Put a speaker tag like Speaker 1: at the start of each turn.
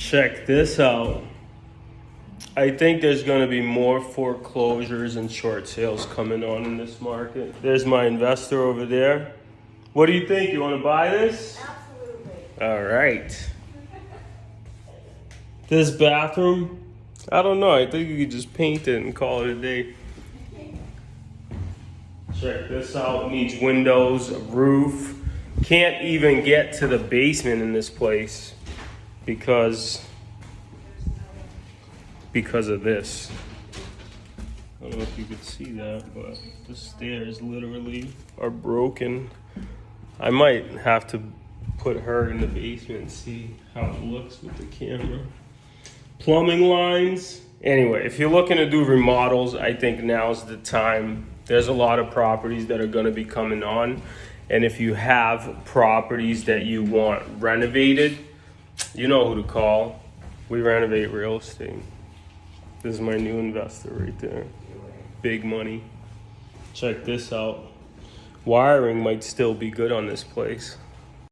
Speaker 1: Check this out. I think there's going to be more foreclosures and short sales coming on in this market. There's my investor over there. What do you think? You want to buy this?
Speaker 2: Absolutely.
Speaker 1: All right. This bathroom, I don't know. I think you could just paint it and call it a day. Check this out. Needs windows, a roof. Can't even get to the basement in this place because of this. I don't know if you could see that, but the stairs literally are broken. I might have to put her in the basement and see how it looks with the camera. Plumbing lines. Anyway, if you're looking to do remodels, I think now's the time. There's a lot of properties that are going to be coming on. And if you have properties that you want renovated, you know who to call. We renovate real estate. This is my new investor right there. Big money. Check this out. Wiring might still be good on this place.